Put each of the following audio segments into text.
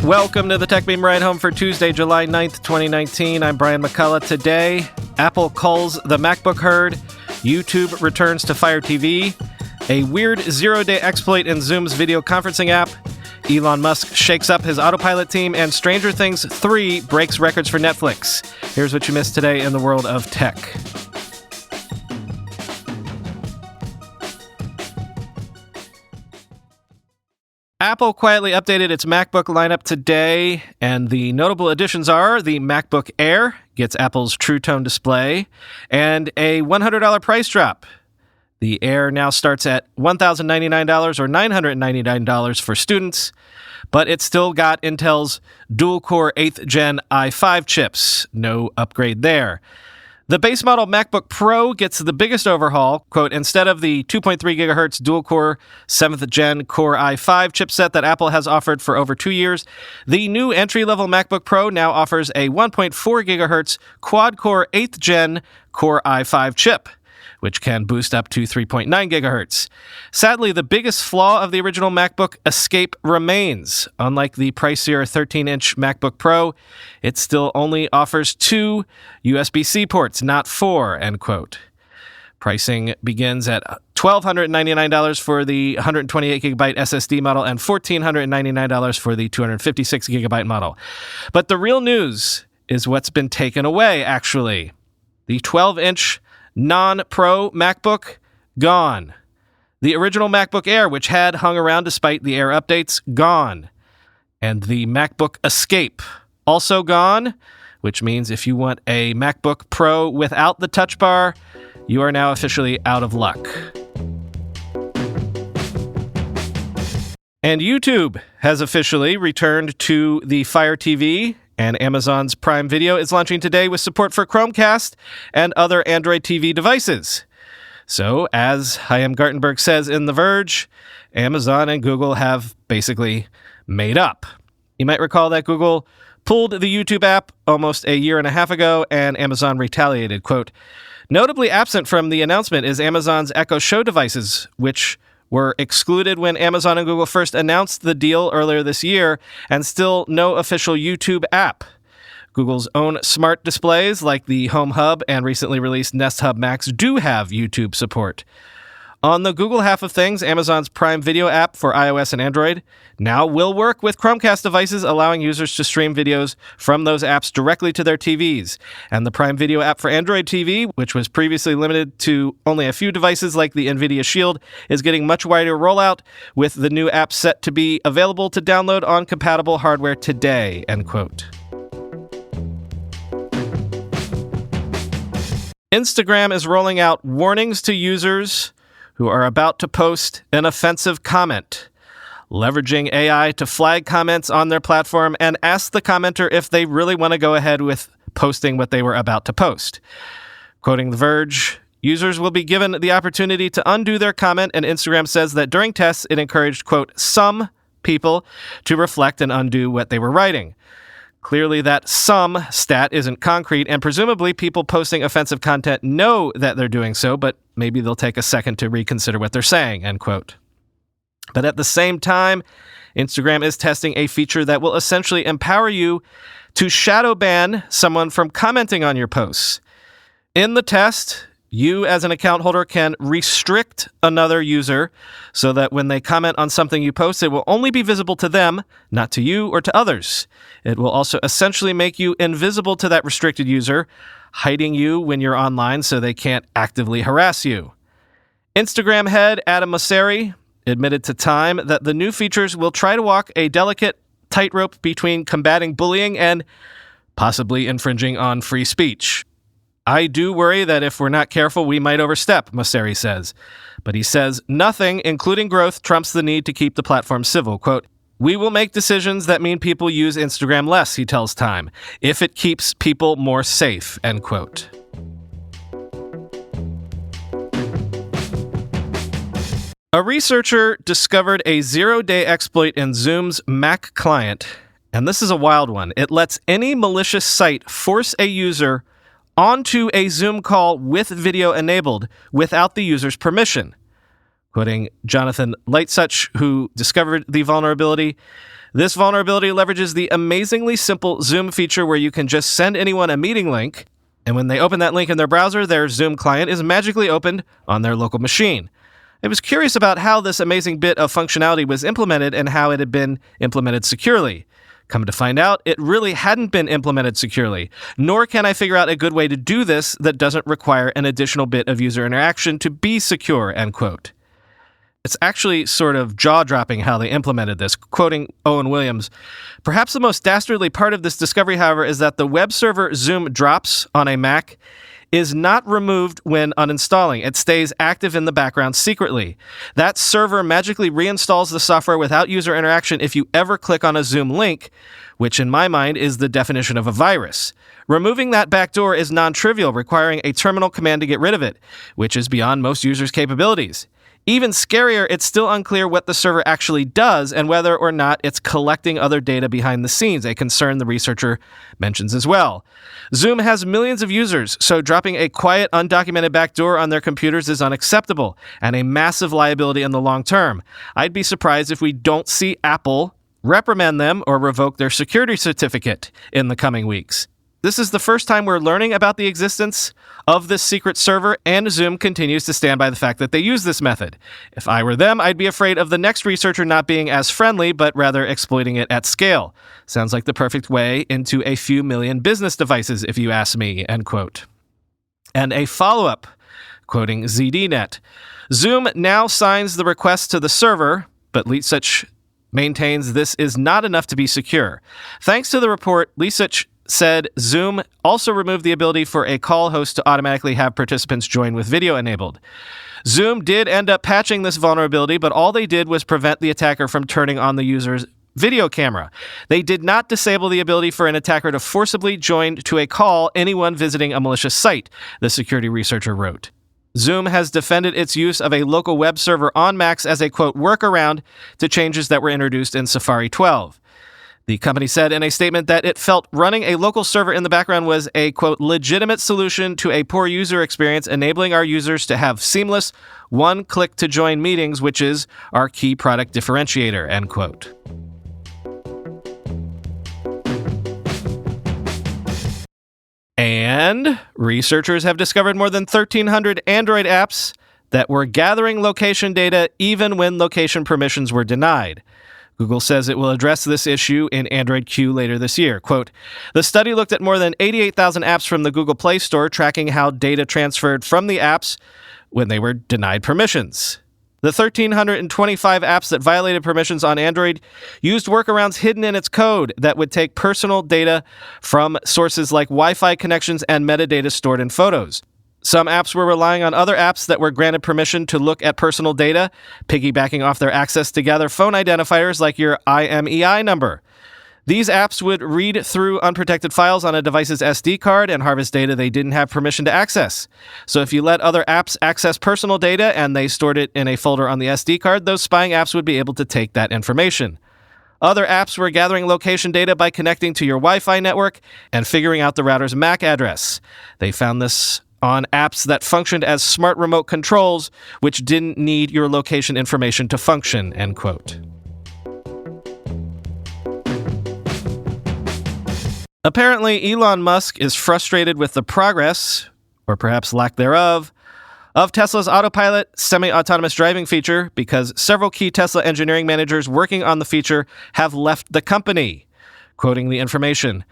Welcome to the Tech Beam Ride Home for Tuesday, July 9th, 2019. I'm Brian McCullough. Today, Apple culls the MacBook herd, YouTube returns to FireTV, a weird zero-day exploit in Zoom's video conferencing app, Elon Musk shakes up his Autopilot team, and Stranger Things 3 breaks records for Netflix. Here's what you missed today in the world of tech. Apple quietly updated its MacBook lineup today, and the notable additions are the MacBook Air gets Apple's True Tone display, and a $100 price drop. The Air now starts at $1,099 or $999 for students, but it's still got Intel's dual-core 8th Gen i5 chips. No upgrade there. The base model MacBook Pro gets the biggest overhaul. Quote, instead of the 2.3 gigahertz dual-core 7th Gen Core i5 chipset that Apple has offered for over 2 years, the new entry-level MacBook Pro now offers a 1.4 gigahertz quad-core 8th Gen Core i5 chip, which can boost up to 3.9 gigahertz. Sadly, the biggest flaw of the original MacBook Escape remains. Unlike the pricier 13-inch MacBook Pro, it still only offers 2 USB-C ports, not 4, end quote. Pricing begins at $1,299 for the 128GB SSD model and $1,499 for the 256GB model. But the real news is what's been taken away, actually. The 12-inch non-Pro MacBook, gone. The original MacBook Air, which had hung around despite the Air updates, gone. And the MacBook Escape, also gone, which means if you want a MacBook Pro without the Touch Bar, you are now officially out of luck. And YouTube has officially returned to the Fire TV, and Amazon's Prime Video is launching today with support for Chromecast and other Android TV devices. So, as Chaim Gartenberg says in The Verge, Amazon and Google have basically made up. You might recall that Google pulled the YouTube app almost a year and a half ago, and Amazon retaliated. Quote, notably absent from the announcement is Amazon's Echo Show devices, which were excluded when Amazon and Google first announced the deal earlier this year, and still no official YouTube app. Google's own smart displays, like the Home Hub and recently released Nest Hub Max, do have YouTube support. On the Google half of things, Amazon's Prime Video app for iOS and Android now will work with Chromecast devices, allowing users to stream videos from those apps directly to their TVs. And the Prime Video app for Android TV, which was previously limited to only a few devices like the NVIDIA Shield, is getting much wider rollout, with the new app set to be available to download on compatible hardware today, end quote. Instagram is rolling out warnings to users who are about to post an offensive comment, leveraging AI to flag comments on their platform and ask the commenter if they really want to go ahead with posting what they were about to post. Quoting The Verge, users will be given the opportunity to undo their comment, and Instagram says that during tests, it encouraged, quote, some people to reflect and undo what they were writing. Clearly, that some stat isn't concrete, and presumably people posting offensive content know that they're doing so, but maybe they'll take a second to reconsider what they're saying, end quote. But at the same time, Instagram is testing a feature that will essentially empower you to shadow ban someone from commenting on your posts. In the test, you as an account holder can restrict another user so that when they comment on something you post, it will only be visible to them, not to you or to others. It will also essentially make you invisible to that restricted user, hiding you when you're online so they can't actively harass you. Instagram head Adam Mosseri admitted to Time that the new features will try to walk a delicate tightrope between combating bullying and possibly infringing on free speech. I do worry that if we're not careful, we might overstep, Mosseri says. But he says nothing, including growth, trumps the need to keep the platform civil. Quote, we will make decisions that mean people use Instagram less, he tells Time, if it keeps people more safe, end quote. A researcher discovered a zero-day exploit in Zoom's Mac client, and this is a wild one. It lets any malicious site force a user onto a Zoom call with video enabled without the user's permission. Quoting Jonathan Lightsuch, who discovered the vulnerability, "This vulnerability leverages the amazingly simple Zoom feature where you can just send anyone a meeting link, and when they open that link in their browser, their Zoom client is magically opened on their local machine. I was curious about how this amazing bit of functionality was implemented and how it had been implemented securely. Come to find out, it really hadn't been implemented securely, nor can I figure out a good way to do this that doesn't require an additional bit of user interaction to be secure," end quote. It's actually sort of jaw-dropping how they implemented this. Quoting Owen Williams, "Perhaps the most dastardly part of this discovery, however, is that the web server Zoom drops on a Mac is not removed when uninstalling. It stays active in the background secretly. That server magically reinstalls the software without user interaction if you ever click on a Zoom link, which in my mind is the definition of a virus. Removing that backdoor is non-trivial, requiring a terminal command to get rid of it, which is beyond most users' capabilities. Even scarier, it's still unclear what the server actually does and whether or not it's collecting other data behind the scenes, a concern the researcher mentions as well. Zoom has millions of users, so dropping a quiet, undocumented backdoor on their computers is unacceptable and a massive liability in the long term. I'd be surprised if we don't see Apple reprimand them or revoke their security certificate in the coming weeks. This is the first time we're learning about the existence of this secret server, and Zoom continues to stand by the fact that they use this method. If I were them, I'd be afraid of the next researcher not being as friendly, but rather exploiting it at scale. Sounds like the perfect way into a few million business devices, if you ask me," end quote. And a follow-up, quoting ZDNet, "Zoom now signs the request to the server, but Lightsuch maintains this is not enough to be secure. Thanks to the report, Lightsuch said Zoom also removed the ability for a call host to automatically have participants join with video enabled. Zoom did end up patching this vulnerability, but all they did was prevent the attacker from turning on the user's video camera. They did not disable the ability for an attacker to forcibly join to a call anyone visiting a malicious site," the security researcher wrote. Zoom has defended its use of a local web server on Macs as a, quote, workaround to changes that were introduced in Safari 12. The company said in a statement that it felt running a local server in the background was a, quote, legitimate solution to a poor user experience, enabling our users to have seamless one-click-to-join meetings, which is our key product differentiator, end quote. And researchers have discovered more than 1,300 Android apps that were gathering location data even when location permissions were denied. Google says it will address this issue in Android Q later this year. Quote, "The study looked at more than 88,000 apps from the Google Play Store, tracking how data transferred from the apps when they were denied permissions. The 1,325 apps that violated permissions on Android used workarounds hidden in its code that would take personal data from sources like Wi-Fi connections and metadata stored in photos. Some apps were relying on other apps that were granted permission to look at personal data, piggybacking off their access to gather phone identifiers like your IMEI number. These apps would read through unprotected files on a device's SD card and harvest data they didn't have permission to access. So if you let other apps access personal data and they stored it in a folder on the SD card, those spying apps would be able to take that information. Other apps were gathering location data by connecting to your Wi-Fi network and figuring out the router's MAC address. They found this on apps that functioned as smart remote controls, which didn't need your location information to function," end quote. Apparently, Elon Musk is frustrated with the progress, or perhaps lack thereof, of Tesla's Autopilot semi-autonomous driving feature because several key Tesla engineering managers working on the feature have left the company. Quoting the information,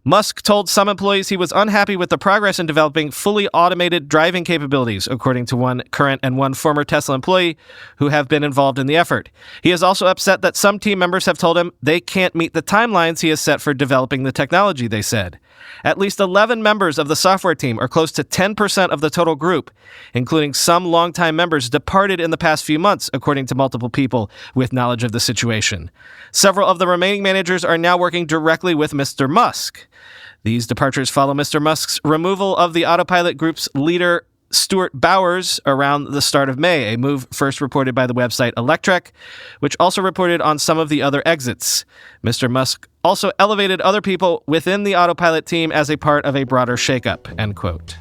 Musk told some employees he was unhappy with the progress in developing fully automated driving capabilities, according to one current and one former Tesla employee who have been involved in the effort. He is also upset that some team members have told him they can't meet the timelines he has set for developing the technology, they said. At least 11 members of the software team, or close to 10% of the total group, including some longtime members, departed in the past few months, according to multiple people with knowledge of the situation. Several of the remaining managers are now working directly with Mr. Musk. These departures follow Mr. Musk's removal of the Autopilot group's leader, Stuart Bowers, around the start of May, a move first reported by the website Electrek, which also reported on some of the other exits. Mr. Musk also elevated other people within the Autopilot team as a part of a broader shakeup, end quote.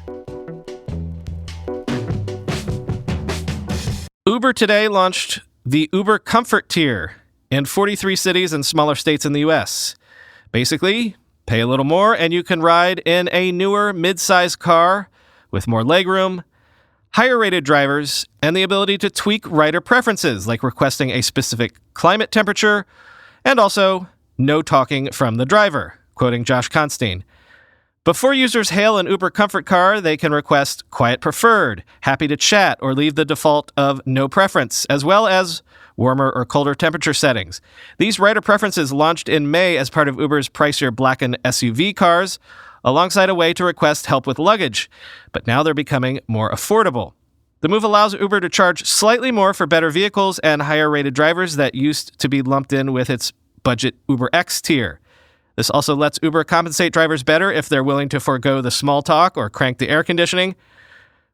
Uber today launched the Uber Comfort tier in 43 cities and smaller states in the U.S. Basically, pay a little more and you can ride in a newer mid-size car with more legroom, higher-rated drivers, and the ability to tweak rider preferences, like requesting a specific climate temperature, and also no talking from the driver, quoting Josh Constein. Before users hail an Uber Comfort car, they can request Quiet Preferred, Happy to Chat, or leave the default of No Preference, as well as warmer or colder temperature settings. These rider preferences launched in May as part of Uber's pricier Blackened SUV cars, alongside a way to request help with luggage, but now they're becoming more affordable. The move allows Uber to charge slightly more for better vehicles and higher-rated drivers that used to be lumped in with its budget Uber X tier. This also lets Uber compensate drivers better if they're willing to forego the small talk or crank the air conditioning.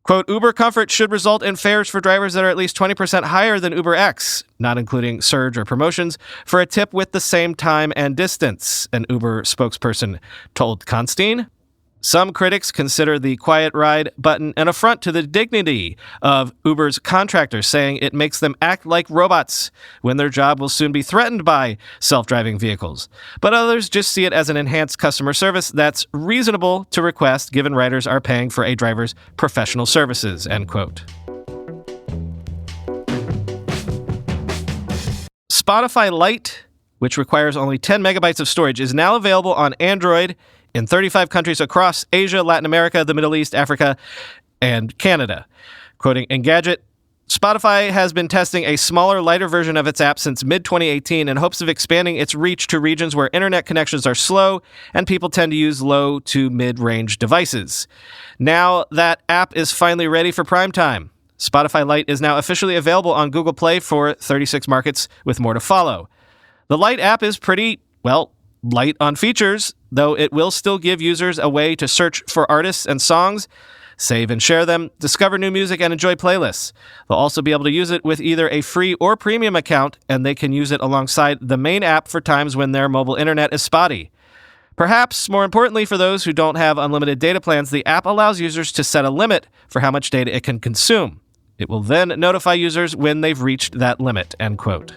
Quote, Uber Comfort should result in fares for drivers that are at least 20% higher than Uber X, not including surge or promotions, for a tip with the same time and distance, an Uber spokesperson told Constein. Some critics consider the Quiet Ride button an affront to the dignity of Uber's contractors, saying it makes them act like robots when their job will soon be threatened by self-driving vehicles. But others just see it as an enhanced customer service that's reasonable to request given riders are paying for a driver's professional services, end quote. Spotify Lite, which requires only 10 megabytes of storage, is now available on Android in 35 countries across Asia, Latin America, the Middle East, Africa, and Canada. Quoting Engadget, Spotify has been testing a smaller, lighter version of its app since mid-2018 in hopes of expanding its reach to regions where internet connections are slow and people tend to use low to mid-range devices. Now that app is finally ready for prime time. Spotify Lite is now officially available on Google Play for 36 markets, with more to follow. The Lite app is pretty, light on features, though it will still give users a way to search for artists and songs, save and share them, discover new music, and enjoy playlists. They'll also be able to use it with either a free or premium account, and they can use it alongside the main app for times when their mobile internet is spotty. Perhaps more importantly for those who don't have unlimited data plans, the app allows users to set a limit for how much data it can consume. It will then notify users when they've reached that limit, end quote.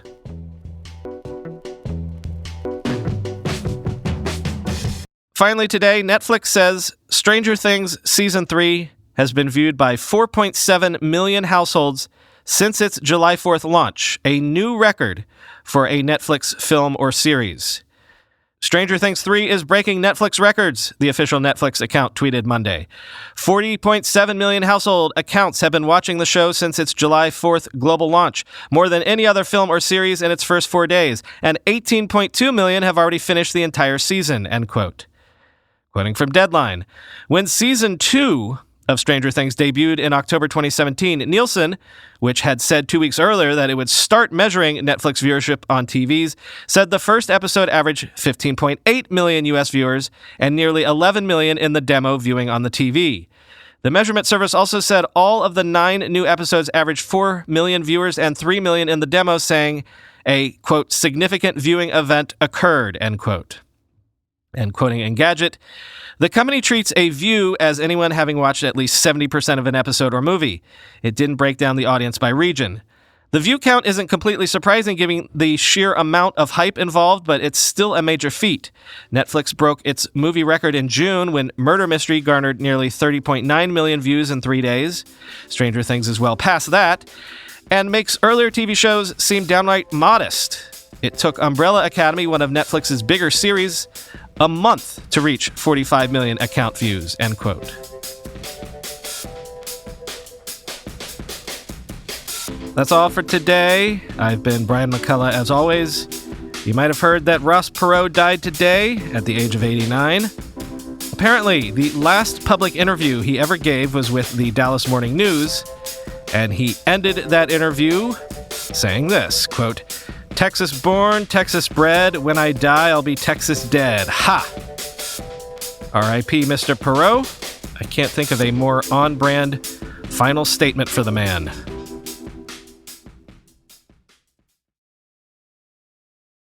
Finally today, Netflix says Stranger Things Season 3 has been viewed by 4.7 million households since its July 4th launch, a new record for a Netflix film or series. Stranger Things 3 is breaking Netflix records, the official Netflix account tweeted Monday. 40.7 million household accounts have been watching the show since its July 4th global launch, more than any other film or series in its first 4 days, and 18.2 million have already finished the entire season, end quote. Quoting from Deadline, when Season 2 of Stranger Things debuted in October 2017, Nielsen, which had said 2 weeks earlier that it would start measuring Netflix viewership on TVs, said the first episode averaged 15.8 million U.S. viewers and nearly 11 million in the demo viewing on the TV. The measurement service also said all of the 9 new episodes averaged 4 million viewers and 3 million in the demo, saying a, quote, significant viewing event occurred, end quote. And quoting Engadget, the company treats a view as anyone having watched at least 70% of an episode or movie. It didn't break down the audience by region. The view count isn't completely surprising given the sheer amount of hype involved, but it's still a major feat. Netflix broke its movie record in June when Murder Mystery garnered nearly 30.9 million views in 3 days. Stranger Things is well past that, and makes earlier TV shows seem downright modest. It took Umbrella Academy, one of Netflix's bigger series, a month to reach 45 million account views, end quote. That's all for today. I've been Brian McCullough, as always. You might have heard that Ross Perot died today at the age of 89. Apparently, the last public interview he ever gave was with the Dallas Morning News, and he ended that interview saying this, quote, Texas born, Texas bred. When I die, I'll be Texas dead. Ha! R.I.P. Mr. Perot. I can't think of a more on-brand final statement for the man.